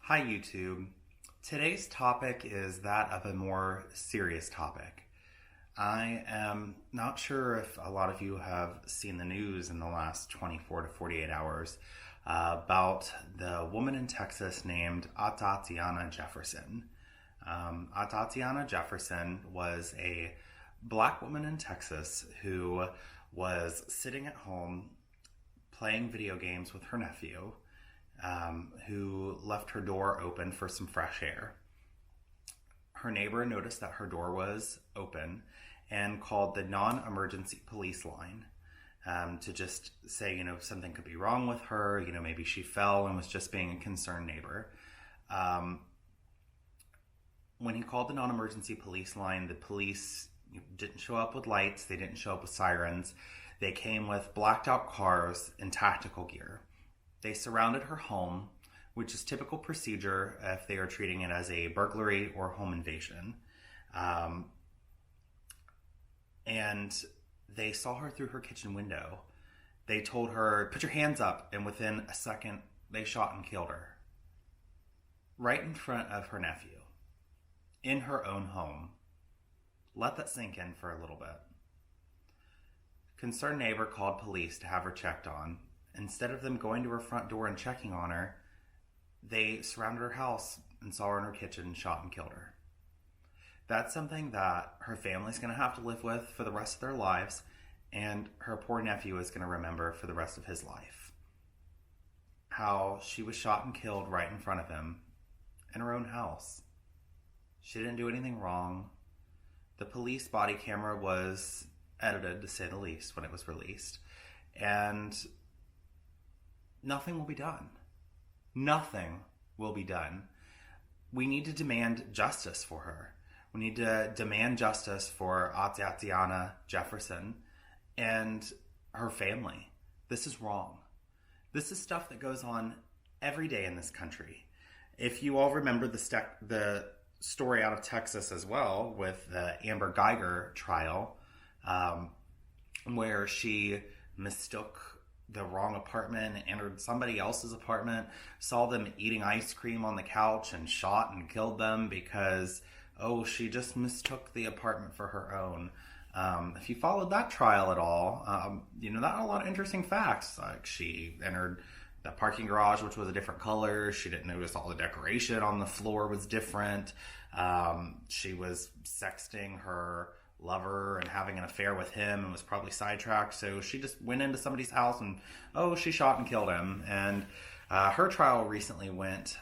Hi, YouTube. Today's topic is that of a more serious topic. I am not sure if a lot of you have seen the news in the last 24 to 48 hours about the woman in Texas named Atatiana Jefferson. Atatiana Jefferson was a black woman in Texas who was sitting at home playing video games with her nephew, who left her door open for some fresh air. Her neighbor noticed that her door was open and called the non-emergency police line to just say, something could be wrong with her. Maybe she fell and was just being a concerned neighbor. When he called the non-emergency police line, the police didn't show up with lights. They didn't show up with sirens. They came with blacked out cars and tactical gear. They surrounded her home, which is typical procedure if they are treating it as a burglary or home invasion. And they saw her through her kitchen window. They told her, "Put your hands up," and within a second, they shot and killed her. Right in front of her nephew, in her own home. Let that sink in for a little bit. Concerned neighbor called police to have her checked on. Instead of them going to her front door and checking on her, they surrounded her house and saw her in her kitchen and shot and killed her. That's something that her family's going to have to live with for the rest of their lives, and her poor nephew is going to remember for the rest of his life. How she was shot and killed right in front of him in her own house. She didn't do anything wrong. The police body camera was edited, to say the least, when it was released. And nothing will be done. Nothing will be done. We need to demand justice for her. We need to demand justice for Atatiana Jefferson and her family. This is wrong. This is stuff that goes on every day in this country. If you all remember the story out of Texas as well with the Amber Geiger trial, where she mistook the wrong apartment, entered somebody else's apartment, saw them eating ice cream on the couch and shot and killed them because, she just mistook the apartment for her own. If you followed that trial at all, that had a lot of interesting facts. Like, she entered the parking garage, which was a different color. She didn't notice all the decoration on the floor was different. She was sexting her lover and having an affair with him and was probably sidetracked. So she just went into somebody's house and, she shot and killed him. And her trial recently went.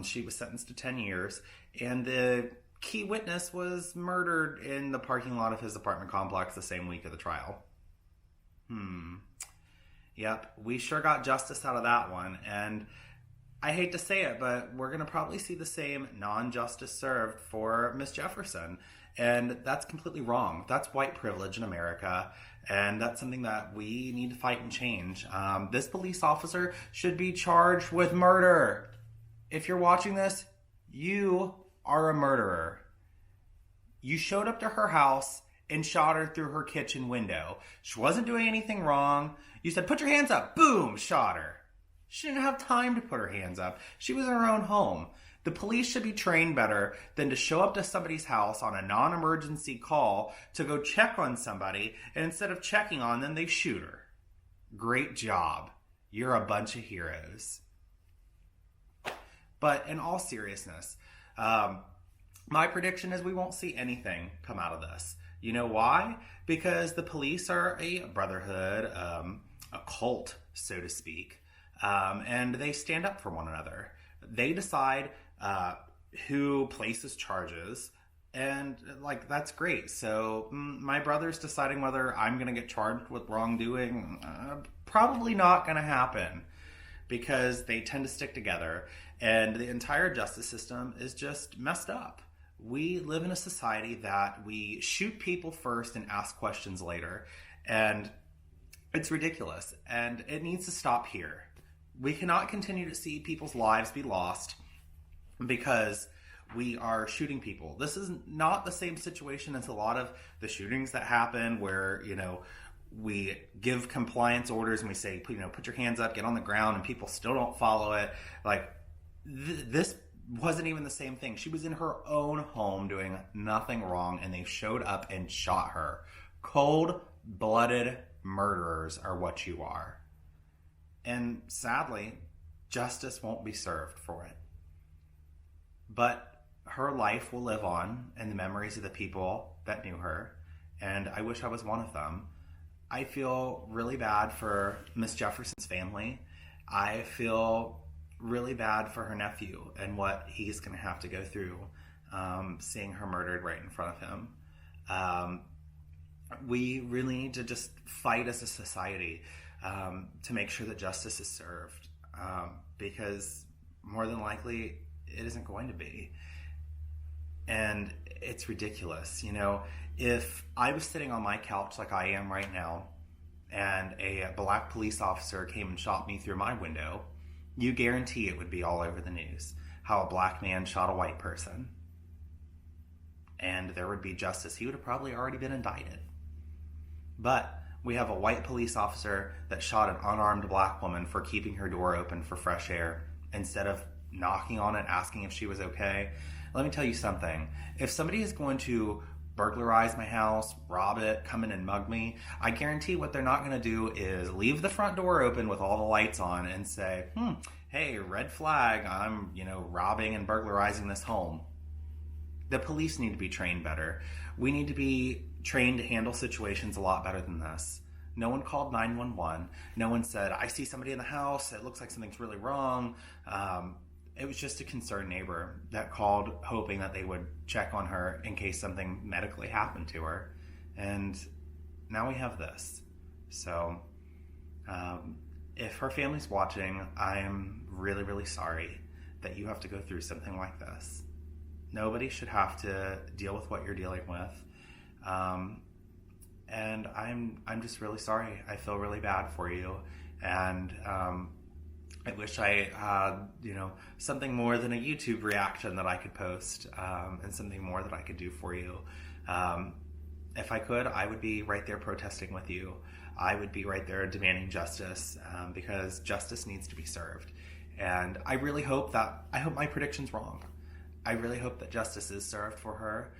She was sentenced to 10 years. And the key witness was murdered in the parking lot of his apartment complex the same week of the trial. Yep, we sure got justice out of that one. And I hate to say it, but we're going to probably see the same non-justice served for Miss Jefferson. And that's completely wrong. That's white privilege in America. And that's something that we need to fight and change. This police officer should be charged with murder. If you're watching this, you are a murderer. You showed up to her house and shot her through her kitchen window. She wasn't doing anything wrong. You said, "Put your hands up." Boom, shot her. She didn't have time to put her hands up. She was in her own home. The police should be trained better than to show up to somebody's house on a non-emergency call to go check on somebody, and instead of checking on them, they shoot her. Great job. You're a bunch of heroes. But in all seriousness, my prediction is we won't see anything come out of this. You know why? Because the police are a brotherhood, a cult, so to speak, and they stand up for one another. They decide who places charges, and that's great. So my brother's deciding whether I'm going to get charged with wrongdoing. Probably not going to happen, because they tend to stick together, and the entire justice system is just messed up. We live in a society that we shoot people first and ask questions later, and it's ridiculous, and it needs to stop here. We cannot continue to see people's lives be lost because we are shooting people. This is not the same situation as a lot of the shootings that happen where, we give compliance orders and we say, put your hands up, get on the ground, and people still don't follow it. This wasn't even the same thing. She was in her own home doing nothing wrong, and they showed up and shot her. Cold-blooded murderers are what you are. And sadly, justice won't be served for it. But her life will live on in the memories of the people that knew her, and I wish I was one of them. I feel really bad for Miss Jefferson's family. I feel really bad for her nephew and what he's going to have to go through, seeing her murdered right in front of him. We really need to just fight as a society to make sure that justice is served, because more than likely it isn't going to be. And it's ridiculous. You know, if I was sitting on my couch like I am right now, and a black police officer came and shot me through my window, you guarantee it would be all over the news how a black man shot a white person. And there would be justice. He would have probably already been indicted. But we have a white police officer that shot an unarmed black woman for keeping her door open for fresh air instead of knocking on it, asking if she was okay. Let me tell you something. If somebody is going to burglarize my house, rob it, come in and mug me, I guarantee what they're not going to do is leave the front door open with all the lights on and say, hey, red flag, I'm, robbing and burglarizing this home. The police need to be trained better. We need to be trained to handle situations a lot better than this. No one called 911. No one said, I see somebody in the house. It looks like something's really wrong. It was just a concerned neighbor that called hoping that they would check on her in case something medically happened to her. And now we have this. So if her family's watching, I'm really, really sorry that you have to go through something like this. Nobody should have to deal with what you're dealing with. And I'm just really sorry. I feel really bad for you. And I wish I had, something more than a YouTube reaction that I could post, and something more that I could do for you. If I could, I would be right there protesting with you. I would be right there demanding justice, because justice needs to be served. And I hope my prediction's wrong. I really hope that justice is served for her,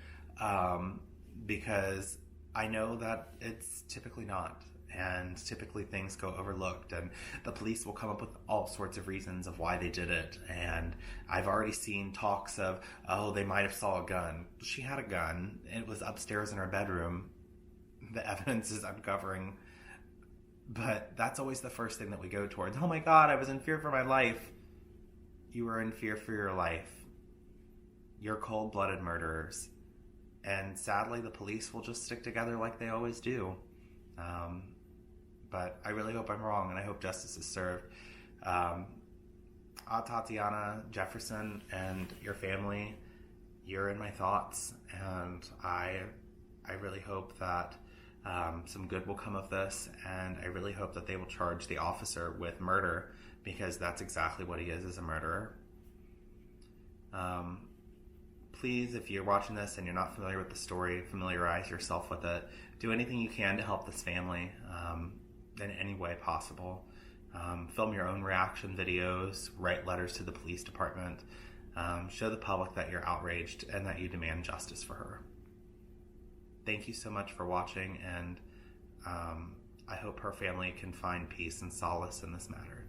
because I know that it's typically not. And typically things go overlooked, and the police will come up with all sorts of reasons of why they did it. And I've already seen talks of, they might have saw a gun. She had a gun. It was upstairs in her bedroom. The evidence is uncovering. But that's always the first thing that we go towards. Oh my God, I was in fear for my life. You were in fear for your life. You're cold-blooded murderers. And sadly, the police will just stick together like they always do. But I really hope I'm wrong, and I hope justice is served. Atatiana Jefferson and your family, you're in my thoughts, and I really hope that some good will come of this, and I really hope that they will charge the officer with murder, because that's exactly what he is, as a murderer. Please, if you're watching this and you're not familiar with the story, familiarize yourself with it. Do anything you can to help this family in any way possible. Film your own reaction videos, write letters to the police department, show the public that you're outraged and that you demand justice for her. Thank you so much for watching, and I hope her family can find peace and solace in this matter.